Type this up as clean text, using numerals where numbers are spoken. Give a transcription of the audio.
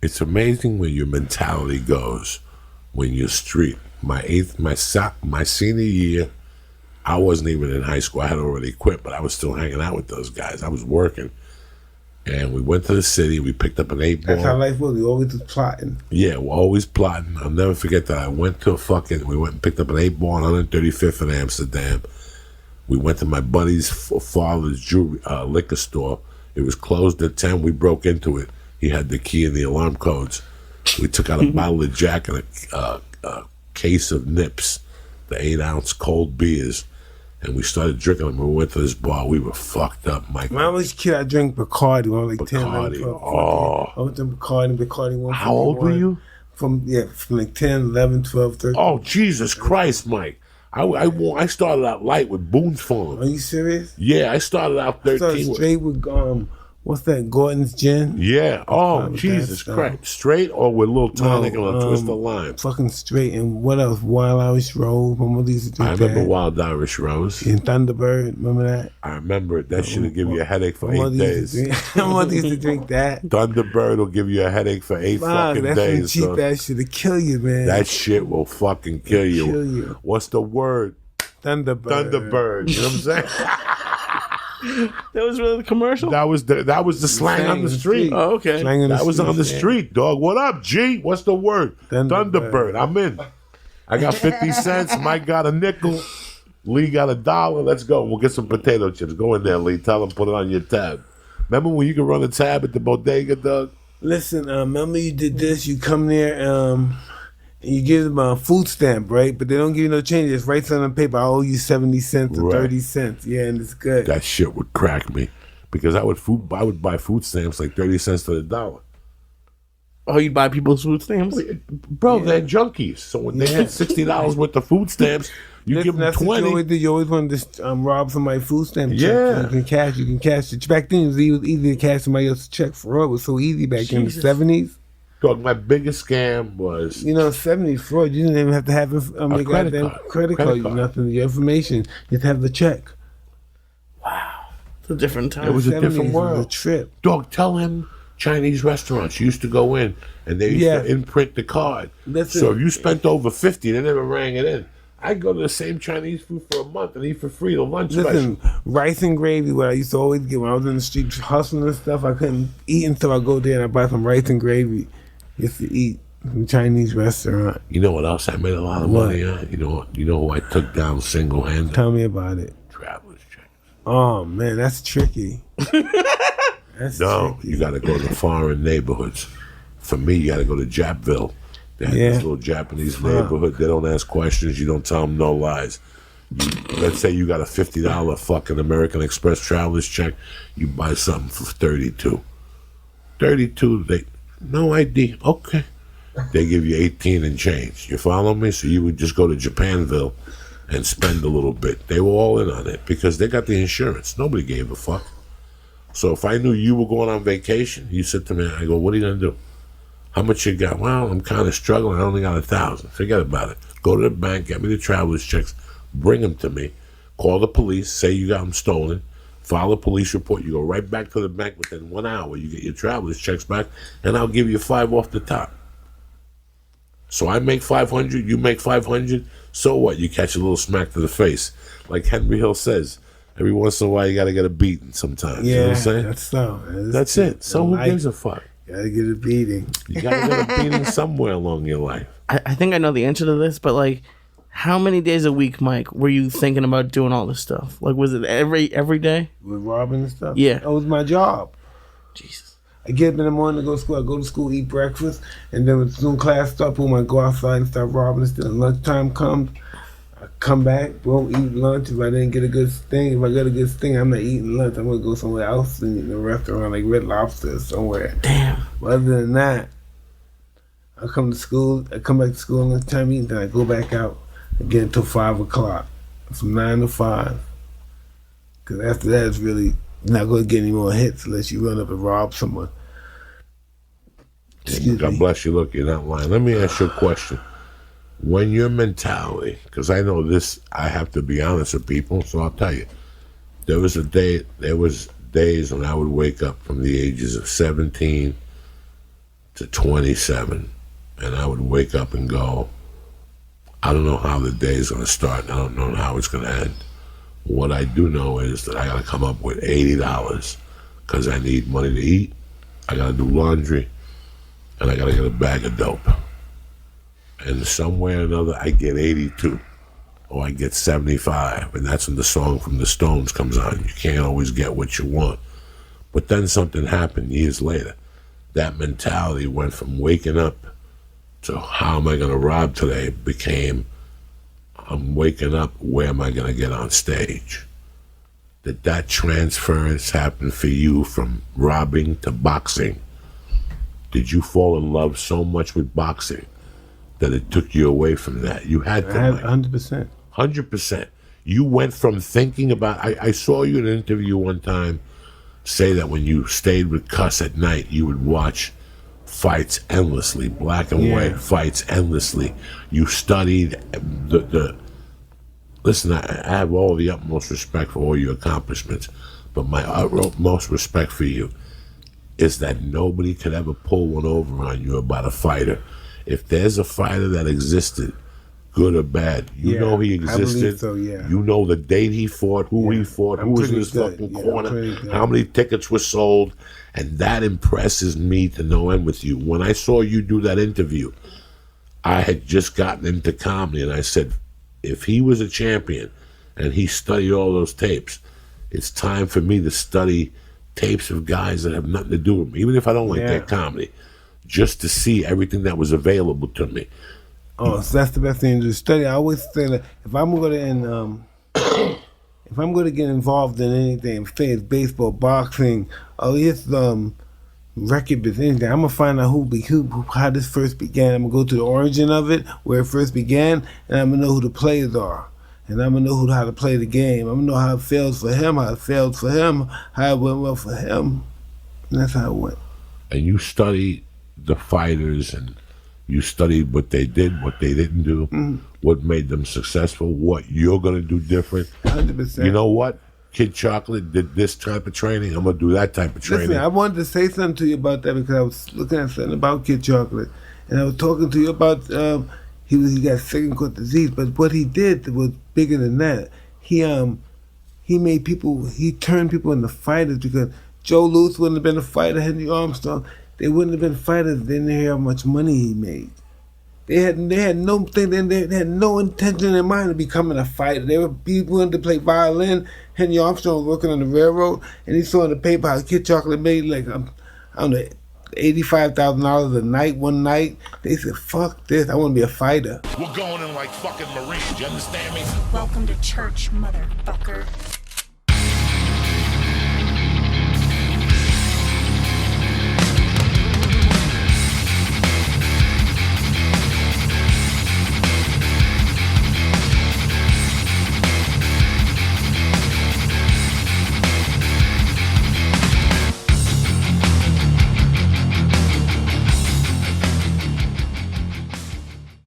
It's amazing where your mentality goes when you're street. My senior year, I wasn't even in high school. I had already quit, but I was still hanging out with those guys. I was working. And we went to the city. We picked up an 8-ball. That's how life was. We always was plotting. Yeah, we're always plotting. I'll never forget that. We went and picked up an 8-ball on 135th in Amsterdam. We went to my buddy's father's liquor store. It was closed at 10. We broke into it. He had the key and the alarm codes. We took out a bottle of Jack and a case of Nips, the 8-ounce cold beers, and we started drinking them. We went to this bar. We were fucked up, Mike. When I was a kid, I drank Bacardi when I was like 10, 11, 12. Oh. I went to Bacardi 151. How old were you? From like 10, 11, 12, 13. Oh, Jesus Christ, Mike. I started out light with Boone's Farm. Are you serious? Yeah, I started out 13. I started straight with what's that? Gordon's Gin. Yeah. Oh, Jesus Christ. Straight or with a little tonic and a twist of lime? Fucking straight. And what else? Wild Irish Rose. My mother used to drink that. I remember Wild Irish Rose. And Thunderbird. Remember that? I remember it. That should have given you a headache for 8 days. My mother used to drink that. Thunderbird will give you a headache for 8 fucking days. That's cheap ass shit to kill you, man. That shit will fucking kill you. What's the word? Thunderbird. Thunderbird. You know what I'm saying? That was really the commercial? That was the slang on the street. Oh, okay. That was on the street, dog. What up, G? What's the word? Thunderbird. I'm in. I got 50 cents. Mike got a nickel. Lee got $1. Let's go. We'll get some potato chips. Go in there, Lee. Tell them put it on your tab. Remember when you could run a tab at the bodega, Doug? Listen, remember you did this. You come there, you give them a food stamp, right? But they don't give you no change. It's right on the paper. I owe you 70 cents or 30 cents. Yeah, and it's good. That shit would crack me because I would buy food stamps like 30 cents to the dollar. Oh, you buy people's food stamps? Bro, they're junkies. So when they get $60 worth of food stamps, you give them 20. You always wanted to rob somebody's food stamp check. Yeah. You can cash it. Back then, it was easy to cash somebody else's check fraud. It was so easy back in the 70s. Dog, my biggest scam was... 70s fraud. You didn't even have to have a credit card. Nothing. Your information. You had to have the check. Wow. It's a different time. It was a different world. It was a trip. Dog, tell him Chinese restaurants used to go in and they used to imprint the card. If you spent over 50, they never rang it in. I'd go to the same Chinese food for a month and eat for free the lunch special. Rice and gravy, what I used to always get when I was in the street hustling and stuff, I couldn't eat until I go there and I buy some rice and gravy. Used to eat from a Chinese restaurant. You know what else I made a lot of money on? You know who I took down single-handed? Tell me about it. Travelers checks. Oh, man, that's tricky. Tricky. You got to go to foreign neighborhoods. For me, you got to go to Japville. They have this little Japanese neighborhood. They don't ask questions. You don't tell them no lies. Let's say you got a $50 fucking American Express traveler's check. You buy something for $32. $32, no ID. Okay. They give you 18 and change. You follow me? So you would just go to Japanville and spend a little bit. They were all in on it because they got the insurance. Nobody gave a fuck. So if I knew you were going on vacation, you said to me, I go, what are you going to do? How much you got? Well, I'm kind of struggling. I only got 1,000. Forget about it. Go to the bank, get me the traveler's checks, bring them to me, call the police, say you got them stolen, file a police report. You go right back to the bank within 1 hour. You get your traveler's checks back, and I'll give you 5 off the top. So I make 500, you make 500. So what? You catch a little smack to the face. Like Henry Hill says, every once in a while you got to get a beating sometimes. Yeah, you know what I'm saying? That's it. So who gives a fuck? Gotta get a beating. You gotta get a beating somewhere along your life. I think I know the answer to this, but like, how many days a week, Mike, were you thinking about doing all this stuff? Like, was it every day? With robbing and stuff? Yeah. That was my job. Jesus. I get up in the morning to go to school. I go to school, eat breakfast, and then when soon class starts, boom, I go outside and start robbing and stuff. Lunchtime comes, I come back, boom, eat lunch. If I didn't get a good thing, if I got a good thing, I'm not eating lunch. I'm gonna go somewhere else and eat in a restaurant like Red Lobster or somewhere. Damn. But other than that, I come to school, I come back to school lunchtime eating, then I go back out again until 5 o'clock. From 9 to 5. Because after that, it's really not going to get any more hits unless you run up and rob someone. God bless you. Look, you're not lying. Let me ask you a question. When your mentality, because I know this, I have to be honest with people, so I'll tell you. There was days when I would wake up from the ages of 17 to 27, and I would wake up and go, I don't know how the day is going to start, and I don't know how it's going to end. What I do know is that I got to come up with $80 because I need money to eat, I got to do laundry, and I got to get a bag of dope. And somewhere or another, I get 82, or I get 75, and that's when the song from the Stones comes on. You can't always get what you want. But then something happened years later. That mentality went from waking up to how am I going to rob today became I'm waking up, where am I going to get on stage? Did that transference happen for you from robbing to boxing? Did you fall in love so much with boxing that it took you away from that? You had to. 100%. 100%. You went from thinking about, I saw you in an interview one time say that when you stayed with Cuss at night, you would watch fights endlessly, black and white fights endlessly. You studied listen, I have all the utmost respect for all your accomplishments, but my utmost respect for you is that nobody could ever pull one over on you about a fighter. If there's a fighter that existed, good or bad, you know he existed. I believe so, yeah. You know the date he fought, who he fought, who was in his fucking corner, how many tickets were sold, and that impresses me to no end with you. When I saw you do that interview, I had just gotten into comedy, and I said, if he was a champion and he studied all those tapes, it's time for me to study tapes of guys that have nothing to do with me, even if I don't like their comedy, just to see everything that was available to me. Oh, so that's the best thing to study. I always say that if I'm going to get involved in anything, say it's baseball, boxing, or it's record business, anything, I'm gonna find out how this first began. I'm gonna go to the origin of it, where it first began, and I'm gonna know who the players are, and I'm gonna know how to play the game. I'm gonna know how it fails for him, how it failed for him, how it went well for him, and that's how it went. And you studied the fighters, and you studied what they did, what they didn't do, what made them successful, what you're gonna do different. 100%. You know what? Kid Chocolate did this type of training, I'm going to do that type of training. Listen, I wanted to say something to you about that because I was looking at something about Kid Chocolate, and I was talking to you about he got second court disease, but what he did was bigger than that. He turned people into fighters, because Joe Louis wouldn't have been a fighter, Henry Armstrong, they wouldn't have been fighters. They didn't hear how much money he made. They had no intention in their mind of becoming a fighter. They were willing to play violin. Henry Armstrong was working on the railroad, and he saw in the paper how Kid Chocolate made like I don't know, $85,000 a night one night. They said, "Fuck this! I want to be a fighter." We're going in like fucking Marines. You understand me? Welcome to church, motherfucker.